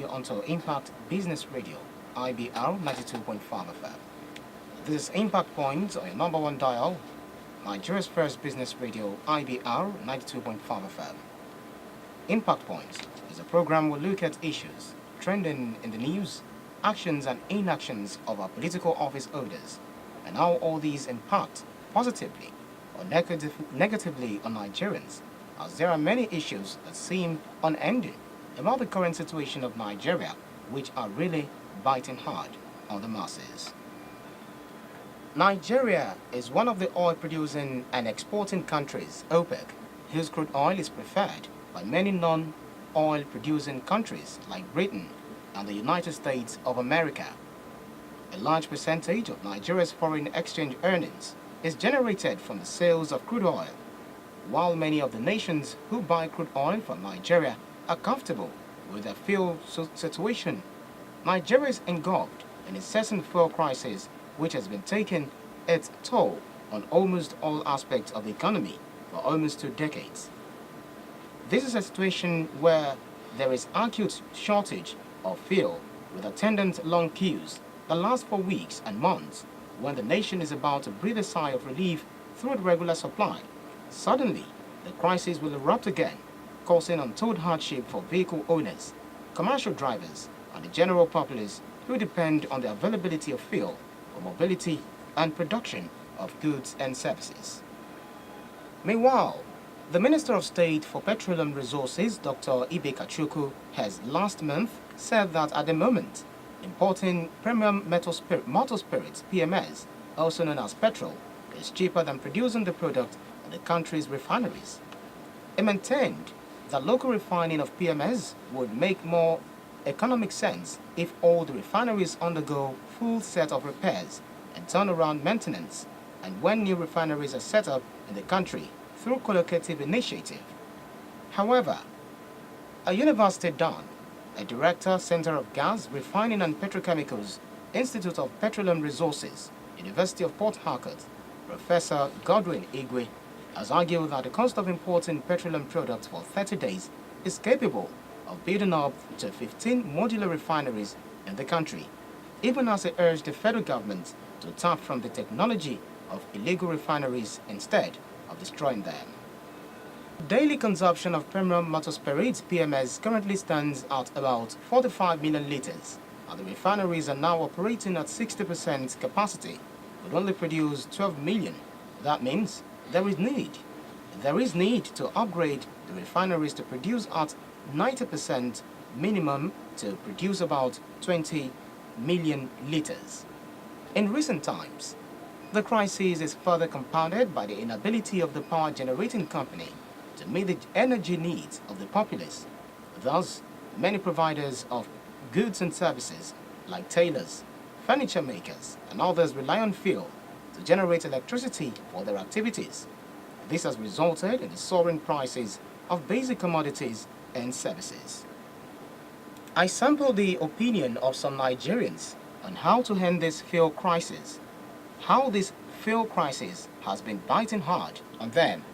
you onto Impact Business Radio, IBR 92.5 FM. This is Impact Point on your number one dial, Nigeria's first business radio, IBR 92.5 FM. Impact Point is a program where we look at issues trending in the news, actions and inactions of our political office holders, and how all these impact positively or negatively on Nigerians, as there are many issues that seem unending about the current situation of Nigeria, which are really biting hard on the masses. Nigeria is one of the oil-producing and exporting countries, OPEC, whose crude oil is preferred by many non-oil-producing countries like Britain and the United States of America. A large percentage of Nigeria's foreign exchange earnings is generated from the sales of crude oil. While many of the nations who buy crude oil from Nigeria are comfortable with their fuel situation, Nigeria is engulfed in a certain fuel crisis which has been taking its toll on almost all aspects of the economy for almost 2 decades. This is a situation where there is acute shortage of fuel with attendant long queues that last for weeks and months. When the nation is about to breathe a sigh of relief through the regular supply, suddenly the crisis will erupt again, causing untold hardship for vehicle owners, commercial drivers, and the general populace who depend on the availability of fuel for mobility and production of goods and services. Meanwhile, the Minister of State for Petroleum Resources, Dr. Ibe Kachuku, has last month said that at the moment, importing premium motor spirits, PMS, also known as petrol, is cheaper than producing the product at the country's refineries. He maintained that local refining of PMS would make more economic sense if all the refineries undergo full set of repairs and turnaround maintenance, and when new refineries are set up in the country through collocative initiative. However, a university don, a director, Center of Gas, Refining and Petrochemicals, Institute of Petroleum Resources, University of Port Harcourt, Professor Godwin Igwe, has argued that the cost of importing petroleum products for 30 days is capable of building up to 15 modular refineries in the country, even as he urged the federal government to tap from the technology of illegal refineries instead of destroying them. Daily consumption of premium motor spirits, PMS, currently stands at about 45 million liters, and the refineries are now operating at 60% capacity, but only produce 12 million. That means there is need to upgrade the refineries to produce at 90% minimum to produce about 20 million liters. In recent times, the crisis is further compounded by the inability of the power generating company to meet the energy needs of the populace. Thus, many providers of goods and services, like tailors, furniture makers, and others rely on fuel to generate electricity for their activities. This has resulted in the soaring prices of basic commodities and services. I sampled the opinion of some Nigerians on how to end this fuel crisis, how this fuel crisis has been biting hard on them,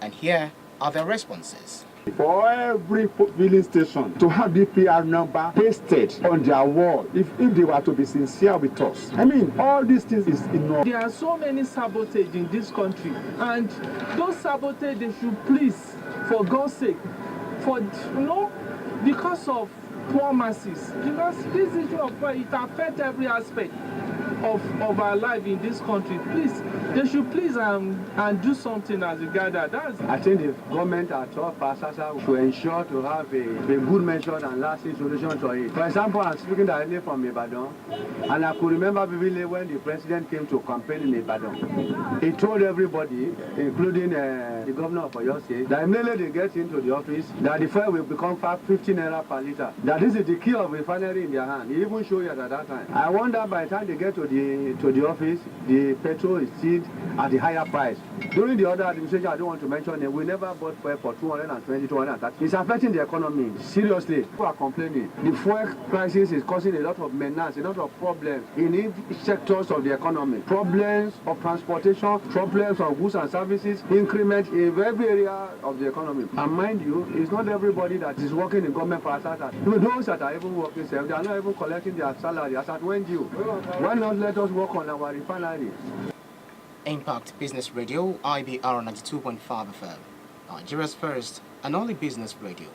and here are their responses. For every filling station to have DPR number pasted on their wall, if they were to be sincere with us. I mean, all these things is enough. There are so many sabotage in this country, and those sabotage they should please, for God's sake, because of poor masses, because this issue of it affects every aspect of our life in this country. Please, they should please and do something as regards that. I think the government at all passes to ensure to have a good measure and lasting solution to it. For example, I'm speaking directly from Ibadan, and I could remember vividly when the president came to campaign in Ibadan. He told everybody, including the governor of Oyo State, that immediately they get into the office, that the fuel will become 15 naira per liter. That this is the key of refinery in their hand. He even showed it at that time. I wonder by the time they get to to the office, the petrol is still at the higher price. During the other administration, I don't want to mention it, we never bought fuel for 220, 230. It's affecting the economy. Seriously, people are complaining. The fuel crisis is causing a lot of menace, a lot of problems in each sectors of the economy. Problems of transportation, problems of goods and services, increment in every area of the economy. And mind you, it's not everybody that is working in government for starters. Those that are even working, they are not even collecting their salary as at when due. Why not let us work on our refinery? Impact Business Radio, IBR 92.5 FM, Nigeria's first and only business radio.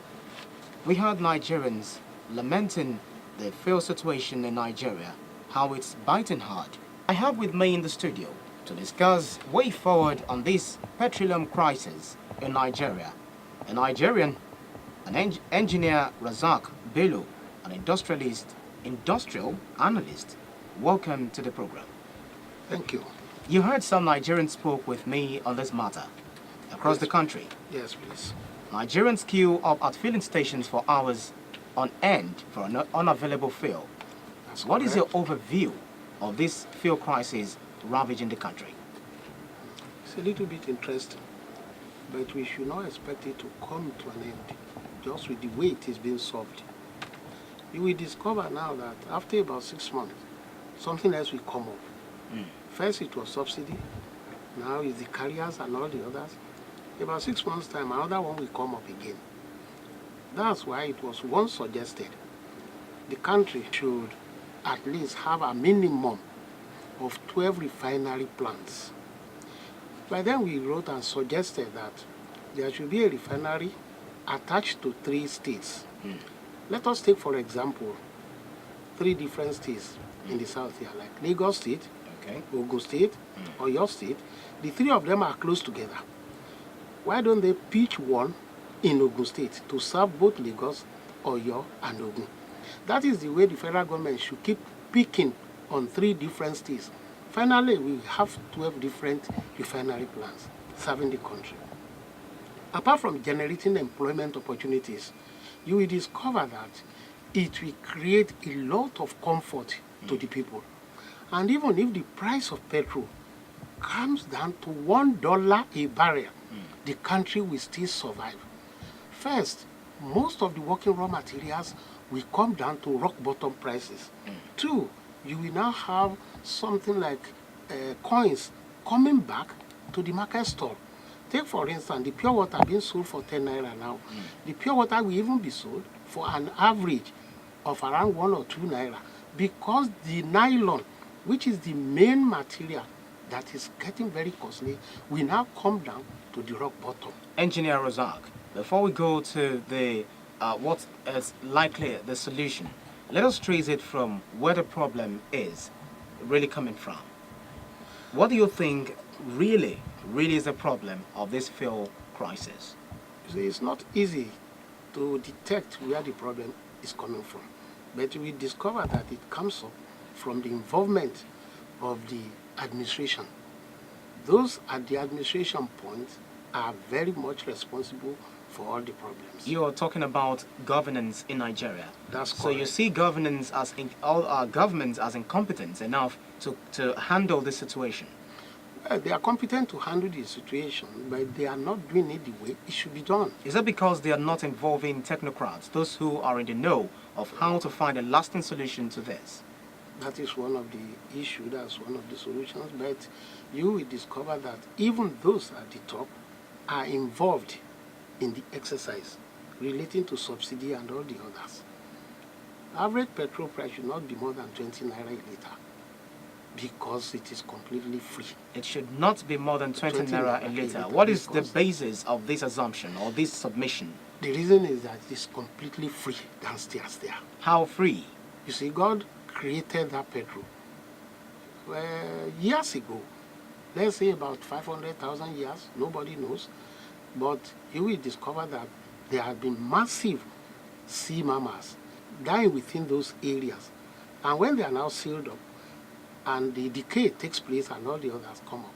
We heard Nigerians lamenting the fuel situation in Nigeria, how it's biting hard. I have with me in the studio to discuss way forward on this petroleum crisis in Nigeria, a Nigerian, an engineer Razak Bello, an industrial analyst. Welcome to the program. Thank you. You heard some Nigerians spoke with me on this matter across the country. Yes, please. Nigerians queue up at filling stations for hours on end for an unavailable fuel. What is your overview of this fuel crisis ravaging the country? It's a little bit interesting, but we should not expect it to come to an end just with the way it is being solved. You will discover now that after about 6 months, something else will come up. First it was subsidy, now it's the carriers and all the others. About 6 months' time, another one will come up again. That's why it was once suggested the country should at least have a minimum of 12 refinery plants. By then we wrote and suggested that there should be a refinery attached to 3 states. Let us take, for example, 3 different states in the south here, like Lagos State, Ogun State, Oyo State. The 3 of them are close together. Why don't they pitch one in Ogun State to serve both Lagos, Oyo, and Ogun? That is the way the federal government should keep picking on 3 different states. Finally, we have 12 different refinery plants serving the country. Apart from generating employment opportunities, you will discover that it will create a lot of comfort to the people. And even if the price of petrol comes down to $1 a barrel, the country will still survive. First, most of the working raw materials will come down to rock bottom prices. 2, you will now have something like coins coming back to the market store. Take for instance, the pure water being sold for 10 naira now. The pure water will even be sold for an average of around 1 or 2 naira, because the nylon, which is the main material that is getting very costly, will now come down to the rock bottom. Engineer Razak, before we go to the what is likely the solution, let us trace it from where the problem is really coming from. What do you think really is the problem of this fuel crisis? You see, it's not easy to detect where the problem is coming from, but we discover that it comes up from the involvement of the administration. Those at the administration point are very much responsible for all the problems. You are talking about governance in Nigeria. That's so correct. you see governance as all our governments as incompetent enough to handle this situation. Well, they are competent to handle the situation, but they are not doing it the way it should be done. Is that because they are not involving technocrats, those who are in the know of how to find a lasting solution to this? That is one of the issues, that's one of the solutions, but you will discover that even those at the top are involved in the exercise relating to subsidy and all the others. Average petrol price should not be more than 20 naira a litre, because it is completely free. It should not be more than 20 naira a litre. What is the basis of this assumption or this submission? The reason is that it's completely free downstairs there. How free? You see, God created that petrol years ago. Let's say about 500,000 years, nobody knows. But you will discover that there have been massive sea mammals dying within those areas. And when they are now sealed up, and the decay takes place and all the others come up,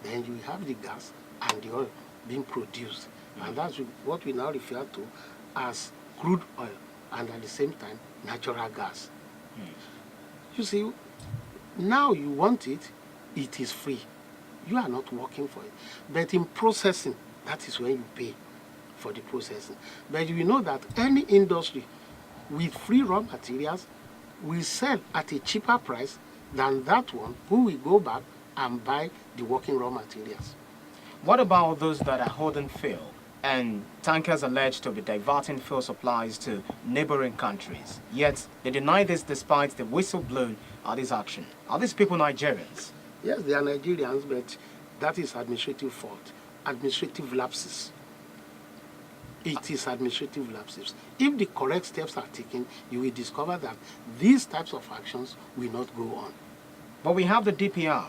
then you have the gas and the oil being produced. And that's what we now refer to as crude oil, and at the same time, natural gas. You see, Now you want it, it is free. You are not working for it. But in processing, that is when you pay for the processing. But you know that any industry with free raw materials will sell at a cheaper price than that one who will go back and buy the working raw materials. What about those that are holding fuel and tankers alleged to be diverting fuel supplies to neighboring countries? Yet they deny this despite the whistle blown at this action. Are these people Nigerians? Yes, they are Nigerians, but that is administrative fault, administrative lapses. It is administrative lapses. If the correct steps are taken, you will discover that these types of actions will not go on. But we have the DPR.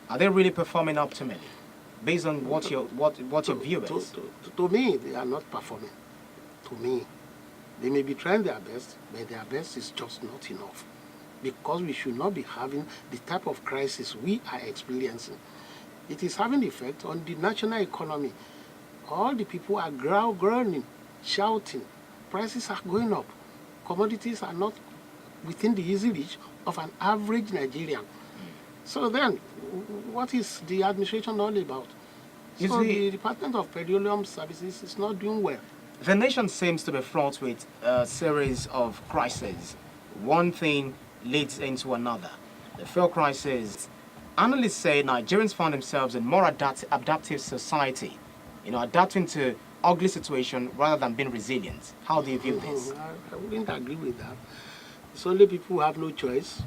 Are they really performing optimally? Based on what your view is? To me, they are not performing. To me, they may be trying their best, but their best is just not enough. Because we should not be having the type of crisis we are experiencing. It is having effect on the national economy. All the people are groaning, shouting. Prices are going up. Commodities are not within the easy reach of an average Nigerian. So then, what is the administration all about? So the Department of Petroleum Services is not doing well. The nation seems to be fraught with a series of crises. One thing leads into another. The fuel crisis. Analysts say Nigerians find themselves in more adaptive society, adapting to ugly situation rather than being resilient. How do you view this? I wouldn't agree with that. It's only people who have no choice.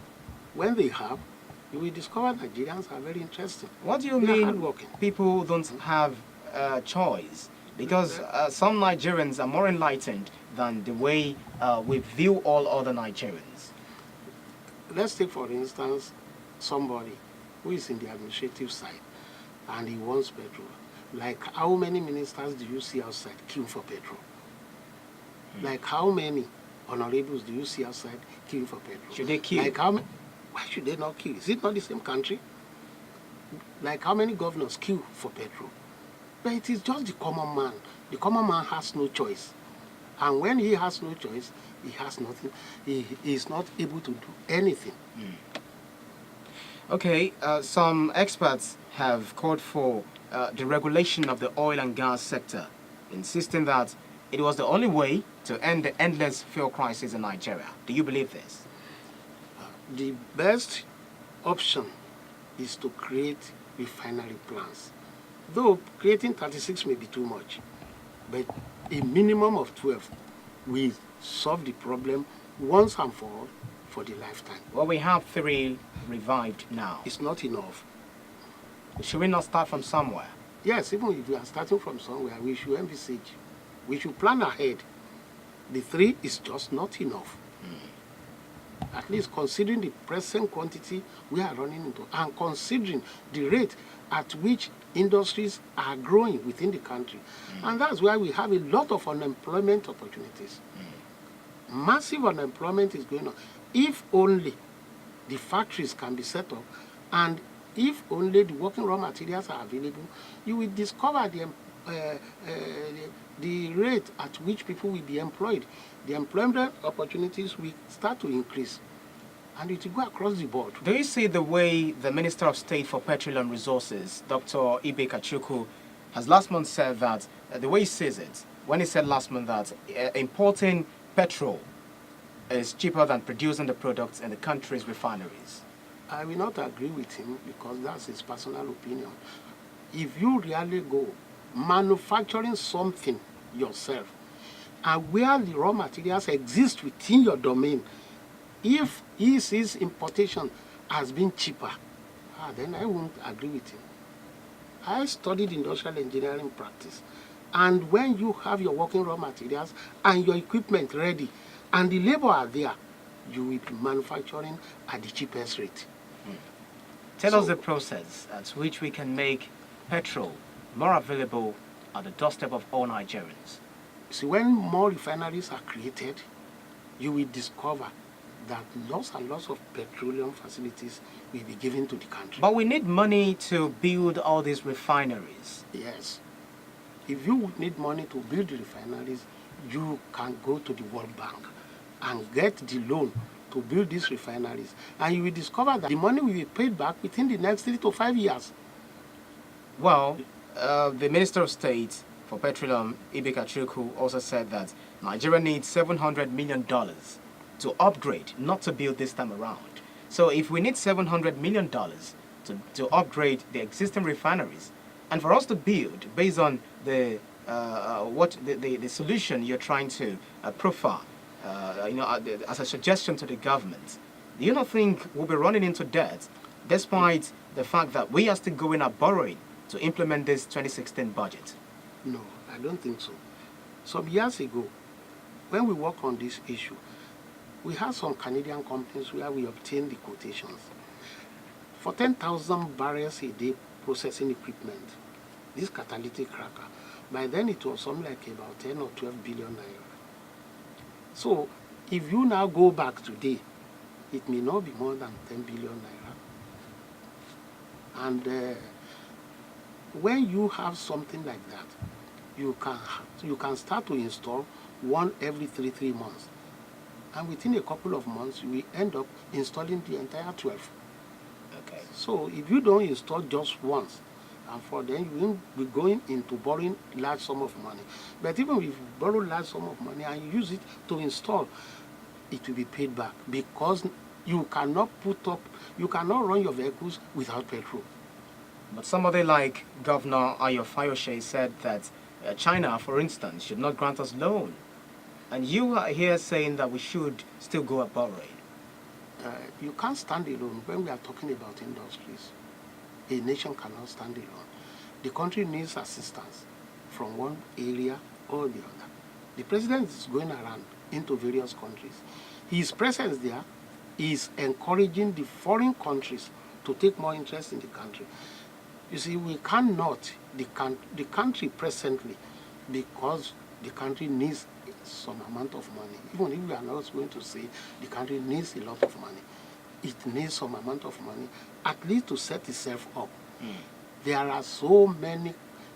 When they have, you will discover Nigerians are very interesting. What do you mean people don't have a choice? Because some Nigerians are more enlightened than the way we view all other Nigerians. Let's take, for instance, somebody who is in the administrative side and he wants petrol. Like, how many ministers do you see outside queuing for petrol? Like, how many honorables do you see outside queuing for petrol? Should they queue? Like, why should they not queue? Is it not the same country? Like, how many governors queue for petrol? But it is just the common man. The common man has no choice. And when he has no choice, he has nothing. He is not able to do anything. Okay, some experts have called for the regulation of the oil and gas sector, insisting that it was the only way to end the endless fuel crisis in Nigeria. Do you believe this? The best option is to create refinery plants. Though creating 36 may be too much, but a minimum of 12 will solve the problem once and for all for the lifetime. Well, we have 3 revived now. It's not enough. Should we not start from somewhere? Yes, even if we are starting from somewhere, we should envisage. We should plan ahead. The 3 is just not enough. At least considering the present quantity we are running into and considering the rate at which industries are growing within the country. And that's why we have a lot of unemployment opportunities. Massive unemployment is going on. If only the factories can be set up and if only the working raw materials are available, you will discover the rate at which people will be employed. The employment opportunities will start to increase and it will go across the board. Do you see the way the Minister of State for Petroleum Resources, Dr. Ibe Kachuku, has last month said that, the way he says it, when he said last month that importing petrol is cheaper than producing the products in the country's refineries? I will not agree with him because that's his personal opinion. If you really go manufacturing something yourself and where the raw materials exist within your domain, if he sees importation as being cheaper, then I won't agree with him. I studied industrial engineering practice, and when you have your working raw materials and your equipment ready and the labor are there, you will be manufacturing at the cheapest rate. Tell us the process at which we can make petrol more available at the doorstep of all Nigerians. See, when more refineries are created, you will discover that lots and lots of petroleum facilities will be given to the country. But we need money to build all these refineries. Yes. If you need money to build the refineries, you can go to the World Bank and get the loan to build these refineries. And you will discover that the money will be paid back within the next 3 to 5 years. Well, the Minister of State for Petroleum, Ibe Kachuku, also said that Nigeria needs $700 million to upgrade, not to build this time around. So if we need $700 million to upgrade the existing refineries, and for us to build based on the the solution you're trying to profile, as a suggestion to the government, do you not think we'll be running into debt, despite the fact that we are still going out borrowing to implement this 2016 budget? No, I don't think so. Some years ago, when we worked on this issue, we had some Canadian companies where we obtained the quotations. For 10,000 barrels a day processing equipment, this catalytic cracker, by then it was something like about 10 or 12 billion naira. So if you now go back today, it may not be more than 10 billion naira. And when you have something like that, you can start to install one every three months. And within a couple of months, we end up installing the entire 12. Okay. So if you don't install just once, and for then you will be going into borrowing large sum of money. But even if you borrow large sum of money and you use it to install, it will be paid back, because you cannot run your vehicles without petrol. But somebody like Governor Ayo Fayose said that China, for instance, should not grant us loan. And you are here saying that we should still go up borrowing. You can't stand alone when we are talking about industries. A nation cannot stand alone. The country needs assistance from one area or the other. The president is going around into various countries. His presence there is encouraging the foreign countries to take more interest in the country. You see, we cannot, the country presently, because the country needs some amount of money. Even if we are not going to say the country needs a lot of money, it needs some amount of money, at least to set itself up. There are so many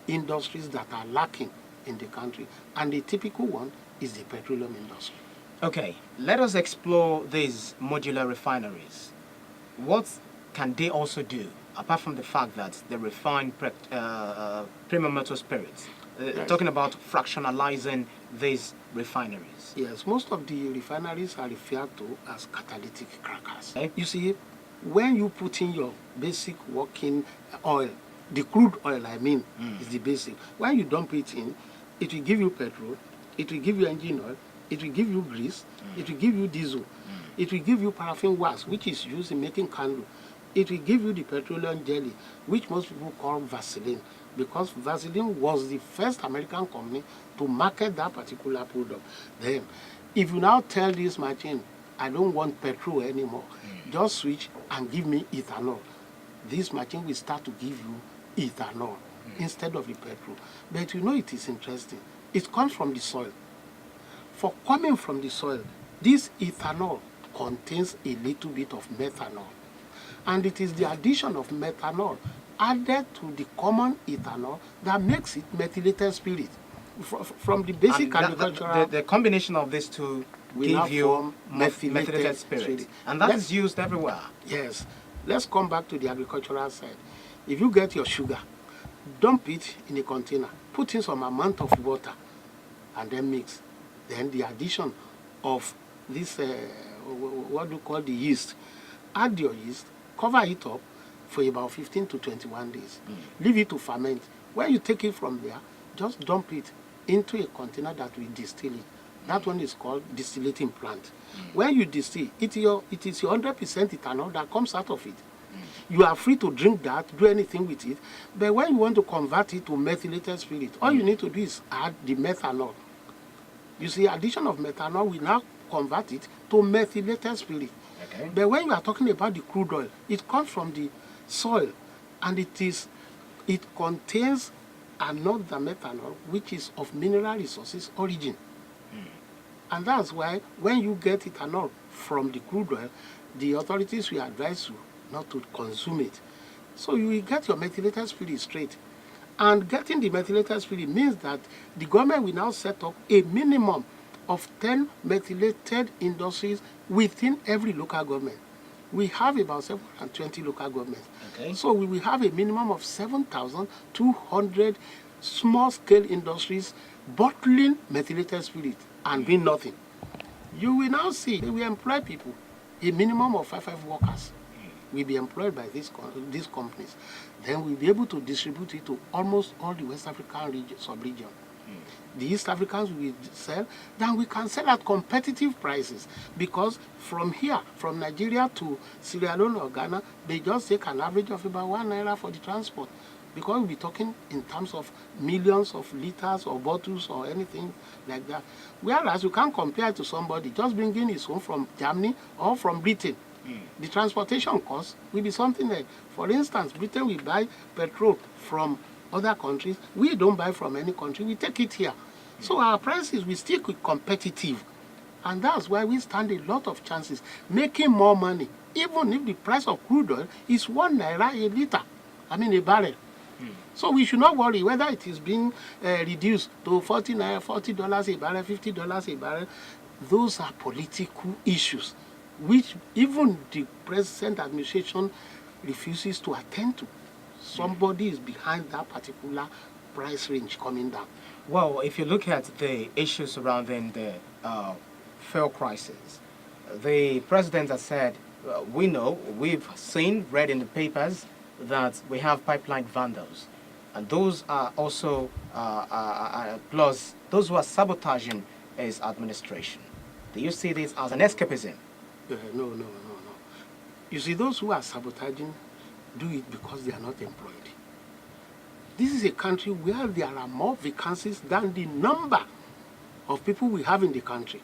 industries that are lacking in the country, and the typical one is the petroleum industry. Okay, let us explore these modular refineries. What can they also do, apart from the fact that they refine premium metal spirits? Yes. Talking about fractionalizing these refineries. Yes, most of the refineries are referred to as catalytic crackers. Okay. You see, when you put in your basic working oil, the crude oil is the basic. When you dump it in, it will give you petrol, it will give you engine oil, it will give you grease, it will give you diesel, it will give you paraffin wax, which is used in making candle. It will give you the petroleum jelly, which most people call Vaseline, because Vaseline was the first American company to market that particular product. Then, if you now tell this machine, I don't want petrol anymore, just switch and give me ethanol, this machine will start to give you ethanol instead of the petrol. But you know, it is interesting. It comes from the soil. For coming from the soil, this ethanol contains a little bit of methanol. And it is the addition of methanol added to the common ethanol that makes it methylated spirit. From the basic agricultural... The combination of these two will give now you form methylated spirit. And that is used everywhere. Yes. Let's come back to the agricultural side. If you get your sugar, dump it in a container, put in some amount of water, and then mix. Then the addition of this, what do you call the yeast, add your yeast, cover it up for about 15 to 21 days. Leave it to ferment. When you take it from there, just dump it into a container that will distill it. That one is called distillating plant. When you distill, it is your 100% ethanol that comes out of it. You are free to drink that, do anything with it. But when you want to convert it to methylated spirit, all you need to do is add the methanol. You see, addition of methanol will now convert it to methylated spirit. Okay. But when you are talking about the crude oil, it comes from the soil, and it contains another methanol which is of mineral resources origin. And that's why when you get ethanol from the crude oil, the authorities will advise you not to consume it. So you will get your methylated spirit straight. And getting the methylated spirit means that the government will now set up a minimum of 10 methylated industries within every local government. We have about 720 local governments. Okay. So we will have a minimum of 7,200 small-scale industries bottling methylated spirit and doing nothing. You will now see we employ people, a minimum of five workers will be employed by these companies. Then we'll be able to distribute it to almost all the West African sub-region. The East Africans will sell, then we can sell at competitive prices, because from here, from Nigeria to Sierra Leone or Ghana, they just take an average of about ₦1 for the transport, because we'll be talking in terms of millions of liters or bottles or anything like that. Whereas you can't compare it to somebody just bringing his own from Germany or from Britain. The transportation cost will be something like, for instance, Britain will buy petrol from other countries. We don't buy from any country, we take it here. So our prices will still be competitive. And that's why we stand a lot of chances making more money, even if the price of crude oil is ₦1 a liter, a barrel. So we should not worry whether it is being reduced to $40 a barrel, $50 a barrel. Those are political issues which even the present administration refuses to attend to. Somebody is behind that particular price range coming down. Well, if you look at the issues surrounding the fuel crisis, the president has said, we know, we've seen, read in the papers, that we have pipeline vandals. And those are also, plus those who are sabotaging his administration. Do you see this as an escapism? No. You see, those who are sabotaging do it because they are not employed. This is a country where there are more vacancies than the number of people we have in the country.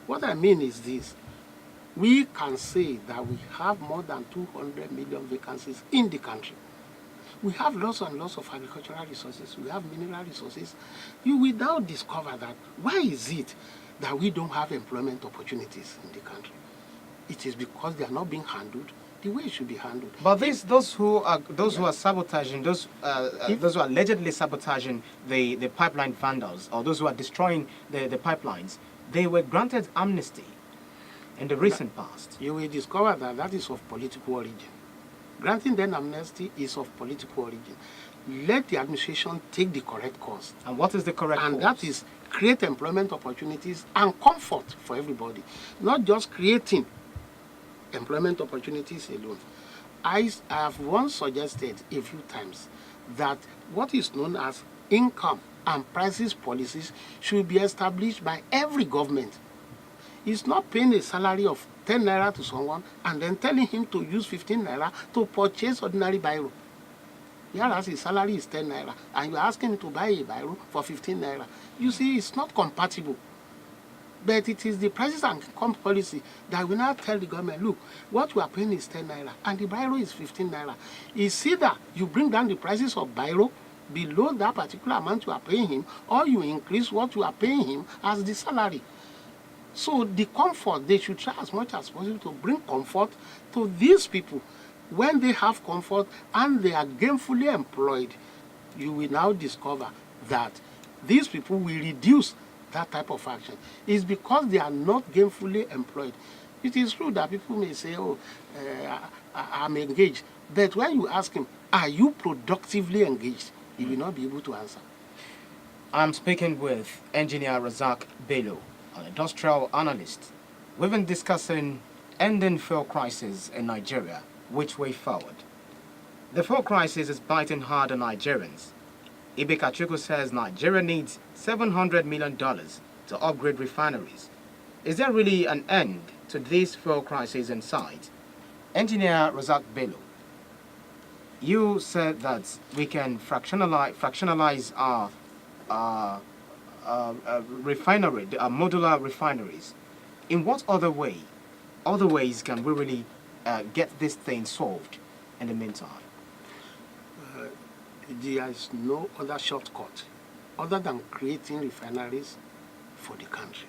What I mean is this. We can say that we have more than 200 million vacancies in the country. We have lots and lots of agricultural resources. We have mineral resources. You will now discover that why is it that we don't have employment opportunities in the country? It is because they are not being handled the way it should be handled. But those who are sabotaging, those who are allegedly sabotaging the pipeline vandals, or those who are destroying the pipelines, they were granted amnesty in the recent past. You will discover that that is of political origin. Granting them amnesty is of political origin. Let the administration take the correct course. And what is the correct course? And that is create employment opportunities and comfort for everybody. Not just creating employment opportunities alone. I have once suggested a few times that what is known as income and prices policies should be established by every government. It's not paying a salary of 10 naira to someone and then telling him to use 15 naira to purchase ordinary biro. Whereas his salary is 10 naira and you're asking him to buy a biro for 15 naira. You see, it's not compatible. But it is the prices and income policy that will now tell the government, look, what you are paying is 10 naira and the biro is 15 naira. It's either you bring down the prices of biro below that particular amount you are paying him, or you increase what you are paying him as the salary. So the comfort, they should try as much as possible to bring comfort to these people. When they have comfort and they are gainfully employed, you will now discover that these people will reduce that type of action. It's because they are not gainfully employed. It is true that people may say, oh, I'm engaged. But when you ask him, are you productively engaged? He will not be able to answer. I'm speaking with Engineer Razak Bello, an industrial analyst. We've been discussing ending fuel crisis in Nigeria, which way forward. The fuel crisis is biting hard on Nigerians. Ibe Kachuku says Nigeria needs $700 million to upgrade refineries. Is there really an end to this fuel crisis in sight? Engineer Razak Bello, you said that we can fractionalize our refinery, our modular refineries. In what other ways can we really get this thing solved in the meantime? There is no other shortcut other than creating refineries for the country.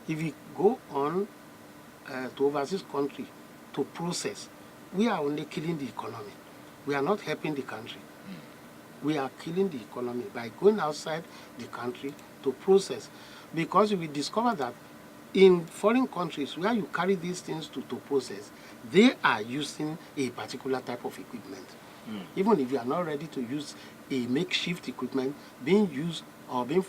If we go on to overseas country to process, we are only killing the economy. We are not helping the country. We are killing the economy by going outside the country to process. Because we discover that in foreign countries where you carry these things to process, they are using a particular type of equipment. Even if you are not ready to use a makeshift equipment being used or being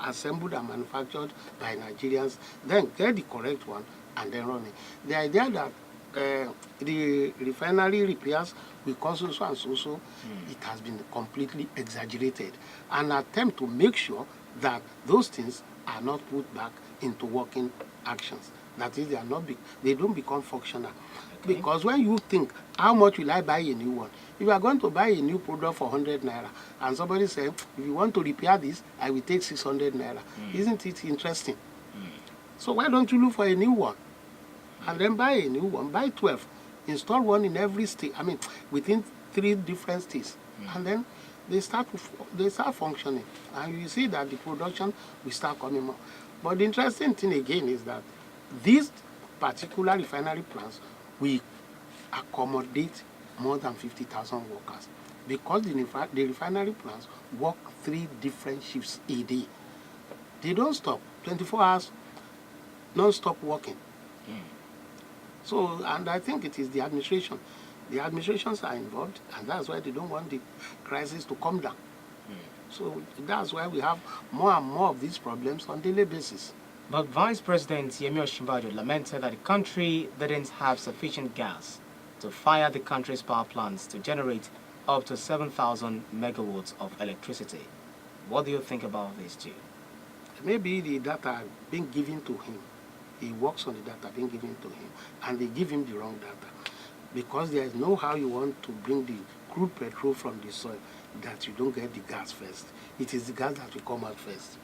assembled and manufactured by Nigerians, then get the correct one and then run it. The idea that the refinery repairs will cost so and so, it has been completely exaggerated. An attempt to make sure that those things are not put back into working actions. That is, they don't become functional. Okay. Because when you think, how much will I buy a new one? If you are going to buy a new product for 100 naira, and somebody says, if you want to repair this, I will take 600 naira. Isn't it interesting? So why don't you look for a new one? And then buy a new one, buy 12, install one in every state, within 3 different states. And then they start functioning. And you see that the production will start coming more. But the interesting thing again is that these particular refinery plants will accommodate more than 50,000 workers because the refinery plants work 3 different shifts a day. They don't stop, 24 hours, non-stop working. So, and I think it is the administration. The administrations are involved, and that's why they don't want the crisis to come down. So that's why we have more and more of these problems on a daily basis. But Vice President Yemi Osinbajo lamented that the country didn't have sufficient gas to fire the country's power plants to generate up to 7,000 megawatts of electricity. What do you think about this, too? Maybe the data being given to him, he works on the data being given to him, and they give him the wrong data. Because there is no how you want to bring the crude petrol from the soil that you don't get the gas first. It is the gas that will come out first.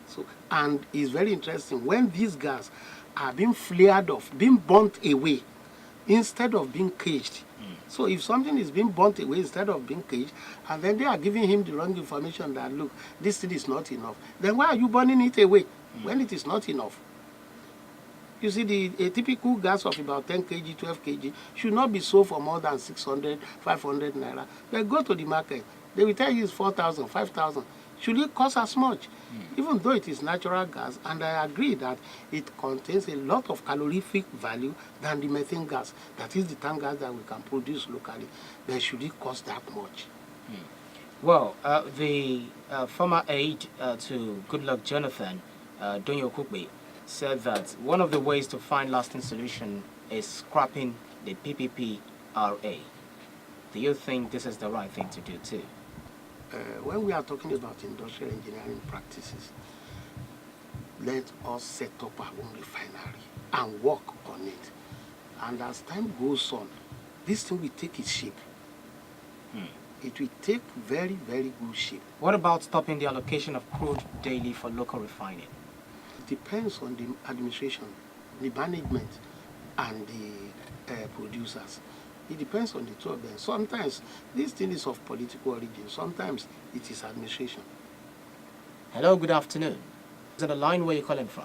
So, and it's very interesting, when these gas are being flared off, being burnt away, instead of being caged. So if something is being burnt away instead of being caged, and then they are giving him the wrong information that, look, this thing is not enough, then why are you burning it away when it is not enough? You see, a typical gas of about 10 kg, 12 kg should not be sold for more than 600, 500 naira. But go to the market, they will tell you it's 4,000, 5,000. Should it cost as much? Even though it is natural gas, and I agree that it contains a lot of calorific value than the methane gas, that is the tank gas that we can produce locally, but should it cost that much? Well, the former aide to Goodluck Jonathan, Donyo Kukbe, said that one of the ways to find lasting solution is scrapping the PPPRA. Do you think this is the right thing to do too? When we are talking about industrial engineering practices, let us set up our own refinery and work on it. And as time goes on, this thing will take its shape. It will take very, very good shape. What about stopping the allocation of crude daily for local refining? It depends on the administration, the management, and the producers. It depends on the two of them. Sometimes this thing is of political origin. Sometimes it is administration. Hello, good afternoon. Is it a line where you're calling from?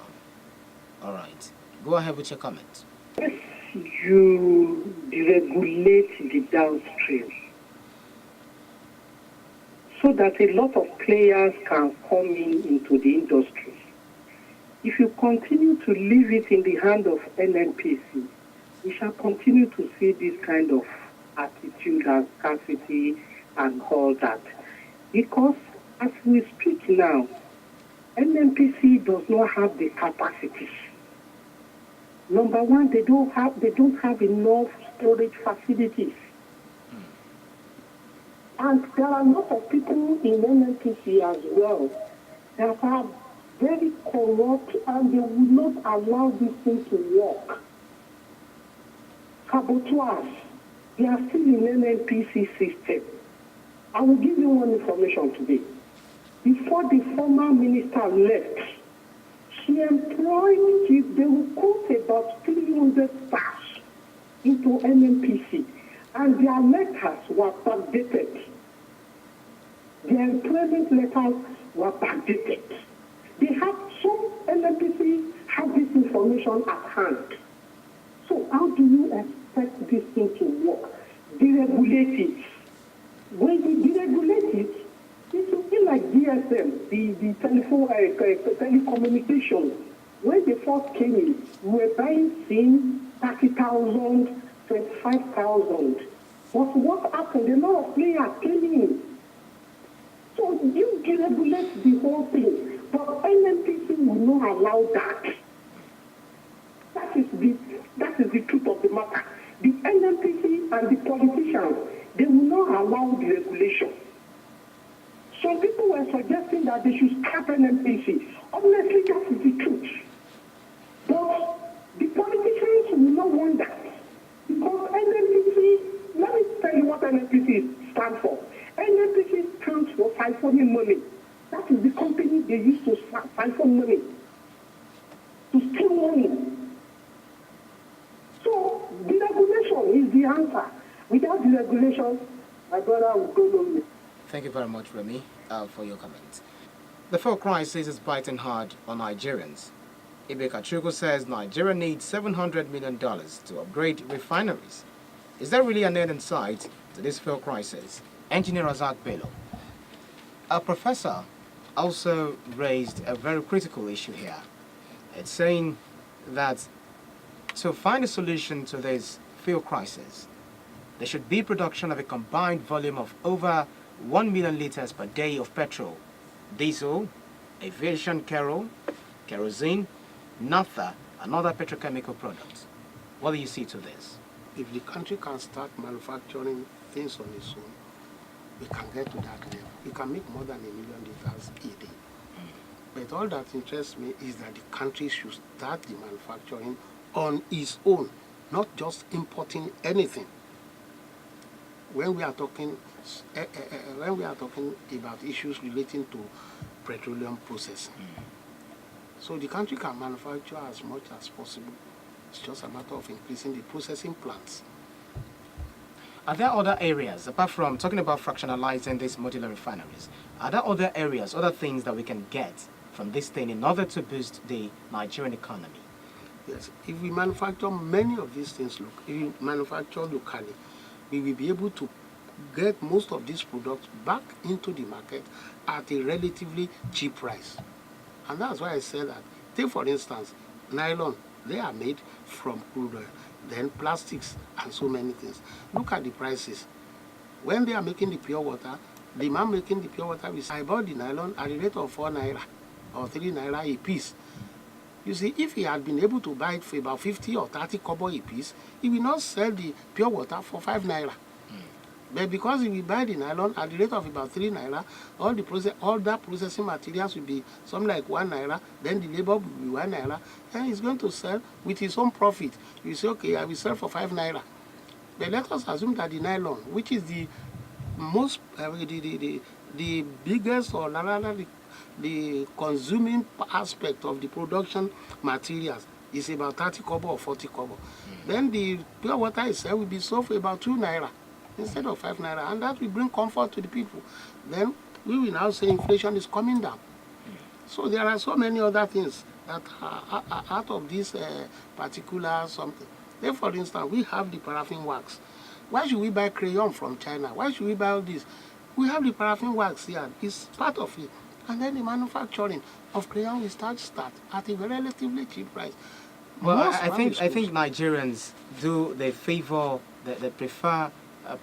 All right. Go ahead with your comment. If you deregulate the downstream so that a lot of players can come into the industry, if you continue to leave it in the hand of NNPC, we shall continue to see this kind of attitude and scarcity and all that. Because as we speak now, NNPC does not have the capacity. Number one, they don't have enough storage facilities. And there are a lot of people in NNPC as well that are very corrupt, and they will not allow this thing to work. Saboteurs, they are still in NNPC system. I will give you one information today. Before the former minister left, she employed, they will quote about 300 staff into NNPC, and their letters were backdated. Their employment letters were backdated. They have some NNPC have this information at hand. So how do you expect this thing to work? Deregulate it. When you deregulate it, It will be like GSM, the telephone telecommunications. When they first came in, we were buying SIM 30,000, 25,000. But what happened? A lot of players came in. So you deregulate the whole thing. But NNPC will not allow that. That is the truth of the matter. The NNPC and the politicians, they will not allow the regulation. Some people were suggesting that they should scrap NNPC. Honestly, that is the truth. But the politicians will not want that. Because NNPC, let me tell you what NNPC stands for. NNPC stands for siphoning money. That is the company they use to siphon money, to steal money. So deregulation is the answer. Without deregulation, my brother will go lonely. Thank you very much, Remy, for your comments. The fuel crisis is biting hard on Nigerians. Ibe Kachugu says Nigeria needs $700 million to upgrade refineries. Is there really an end in sight to this fuel crisis? Engineer Razak Bello. A professor also raised a very critical issue here. It's saying that to find a solution to this fuel crisis, there should be production of a combined volume of over 1 million liters per day of petrol, diesel, aviation fuel, kerosene, naphtha, and other petrochemical products. What do you see to this? If the country can start manufacturing things on its own, we can get to that level. We can make more than 1 million liters a day. But all that interests me is that the country should start the manufacturing on its own, not just importing anything. When we are talking about issues relating to petroleum processing, so the country can manufacture as much as possible. It's just a matter of increasing the processing plants. Are there other areas, apart from talking about fractionalizing these modular refineries, are there other areas, other things that we can get from this thing in order to boost the Nigerian economy? Yes, if we manufacture many of these things, if we manufacture locally, we will be able to get most of these products back into the market at a relatively cheap price. And that's why I said that. Take for instance, nylon, they are made from crude oil, then plastics and so many things. Look at the prices. When they are making the pure water, the man making the pure water will say, I bought the nylon at the rate of 4 naira or 3 naira a piece. You see, if he had been able to buy it for about 50 or 30 kobo a piece, he will not sell the pure water for 5 naira. But because he will buy the nylon at the rate of about 3 naira, all that processing materials will be something like 1 naira, then the labor will be 1 naira, and he's going to sell with his own profit. You say, okay, I will sell for 5 naira. But let us assume that the nylon, which is the most, the biggest or rather the consuming aspect of the production materials is about 30 kobo or 40 kobo. Then the pure water itself will be sold for about 2 naira instead of 5 naira, and that will bring comfort to the people. Then we will now say inflation is coming down. So there are so many other things that are out of this particular something. Then, for instance, we have the paraffin wax. Why should we buy crayon from China? Why should we buy all this? We have the paraffin wax here. It's part of it. And then the manufacturing of crayon will start at a relatively cheap price. Well, I think Nigerians they prefer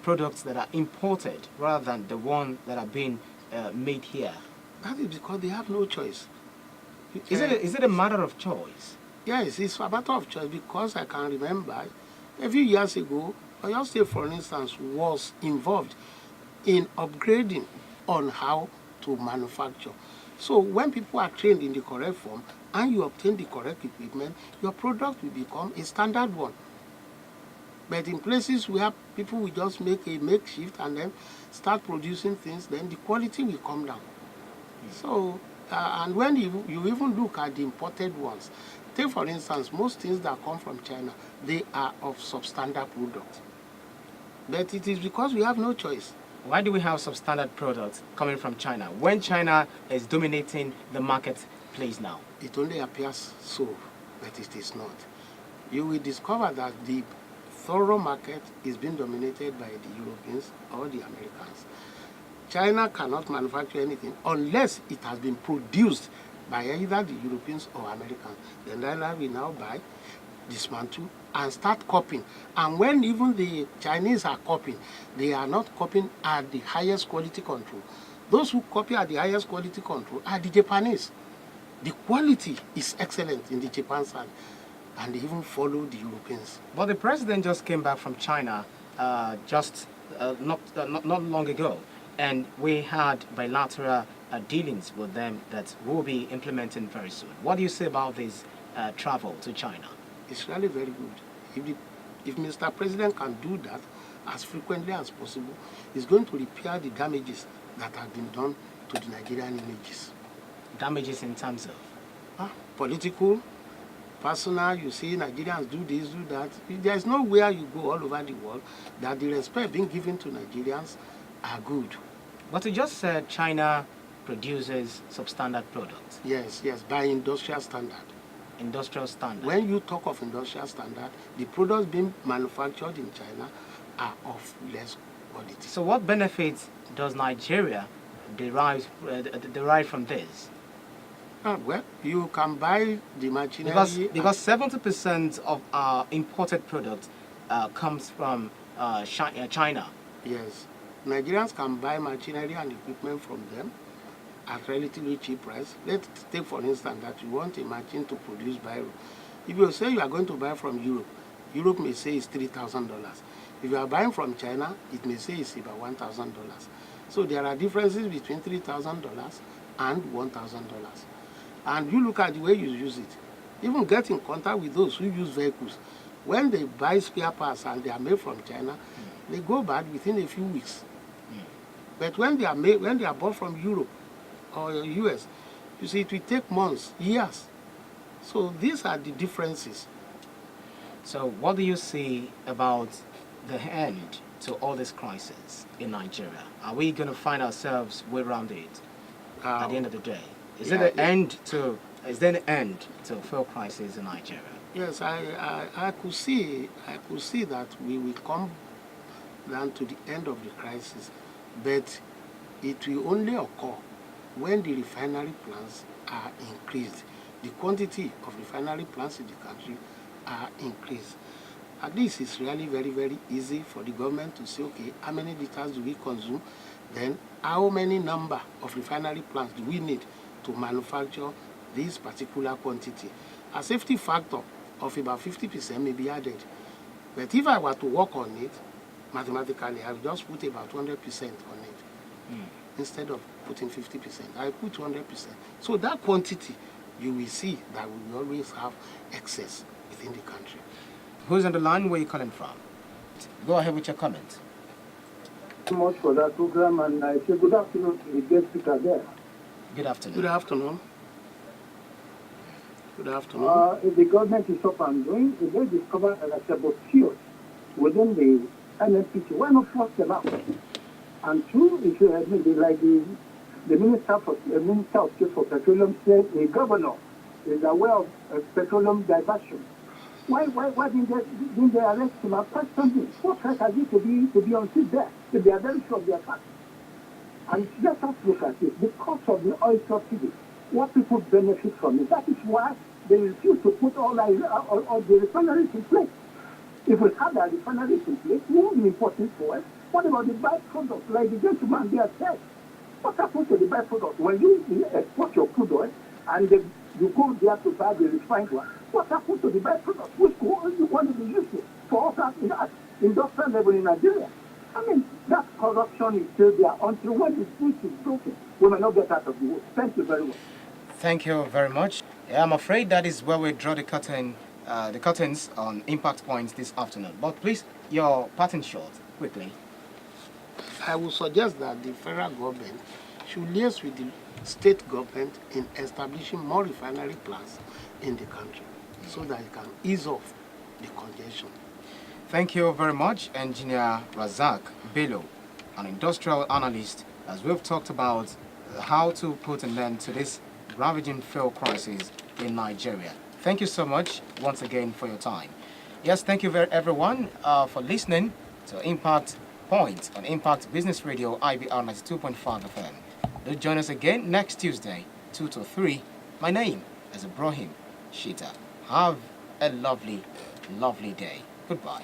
products that are imported rather than the ones that are being made here. That is because they have no choice. Is it a matter of choice? Yes, it's a matter of choice because I can remember a few years ago, Oyo State, for instance, was involved in upgrading on how to manufacture. So when people are trained in the correct form and you obtain the correct equipment, your product will become a standard one. But in places where people will just make a makeshift and then start producing things, then the quality will come down. So, and when you even look at the imported ones, take for instance, most things that come from China, they are of substandard product. But it is because we have no choice. Why do we have substandard products coming from China when China is dominating the marketplace now? It only appears so, but it is not. You will discover that the thorough market is being dominated by the Europeans or the Americans. China cannot manufacture anything unless it has been produced by either the Europeans or Americans. Then either we now buy, dismantle, and start copying. And when even the Chinese are copying, they are not copying at the highest quality control. Those who copy at the highest quality control are the Japanese. The quality is excellent in the Japan side, and they even follow the Europeans. But the president just came back from China not long ago, and we had bilateral dealings with them that we'll be implementing very soon. What do you say about this travel to China? It's really very good. If Mr. President can do that as frequently as possible, it's going to repair the damages that have been done to the Nigerian images. Damages in terms of? Political, personal. You see Nigerians do this, do that. There's nowhere you go all over the world that the respect being given to Nigerians are good. But you just said China produces substandard products. Yes, by industrial standard. Industrial standard. When you talk of industrial standard, the products being manufactured in China are of less quality. So what benefits does Nigeria derive from this? Well, you can buy the machinery. Because 70% of our imported products comes from China. Yes. Nigerians can buy machinery and equipment from them at relatively cheap price. Let's take for instance that you want a machine to produce biro. If you say you are going to buy from Europe, Europe may say it's $3,000. If you are buying from China, it may say it's about $1,000. So there are differences between $3,000 and $1,000. And you look at the way you use it. Even get in contact with those who use vehicles. When they buy spare parts and they are made from China, they go bad within a few weeks. But when they are bought from Europe or US, you see, it will take months, years. So these are the differences. So what do you see about the end to all this crisis in Nigeria? Are we going to find ourselves way around it at the end of the day? Is there an end to fuel crisis in Nigeria? Yes, I could see that we will come down to the end of the crisis, but it will only occur when the refinery plants are increased. The quantity of refinery plants in the country are increased. At least it's really very, very easy for the government to say, okay, how many liters do we consume? Then how many number of refinery plants do we need to manufacture this particular quantity? A safety factor of about 50% may be added. But if I were to work on it, mathematically, I would just put about 200% on it. Instead of putting 50%. I put 200%. So that quantity, you will see that we will always have excess within the country. Who's on the line? Where are you calling from? Go ahead with your comment. Thank you much for that program, and I say good afternoon to the guest speaker there. Good afternoon. Good afternoon. Good afternoon. If the government is up and going, if they discover that there are botios within the NNPC, why not force them out? And two, if you have maybe like the Minister of State for Petroleum said the governor is aware of petroleum diversion. Why didn't they arrest him and question him? What right has he to be on seat there if they are very sure of their facts? And let us look at it. Because of the oil subsidy, what people benefit from it. That is why they refuse to put all the refineries in place. If we had the refineries in place, we won't be importing oil. What about the byproduct? Like the gentleman there said, what happens to the byproduct? When you export your crude oil and you go there to buy the refined one, what happens to the byproduct? Which you want to be useful for us at industrial level in Nigeria? I mean, that corruption is still there until when the switch is broken. We may not get out of the way. Thank you very much. Thank you very much. Yeah, I'm afraid that is where we draw the curtains on impact points this afternoon. But please, your pattern short, quickly. I would suggest that the federal government should liaise with the state government in establishing more refinery plants in the country so that it can ease off the congestion. Thank you very much, Engineer Razak Bello, an industrial analyst, as we've talked about how to put an end to this ravaging fuel crisis in Nigeria. Thank you so much once again for your time. Yes, thank you everyone for listening to Impact points on Impact Business Radio IBR 92.5 FM. Do join us again next Tuesday, 2 to 3. My name is Ibrahim Shita. Have a lovely, lovely day. Goodbye.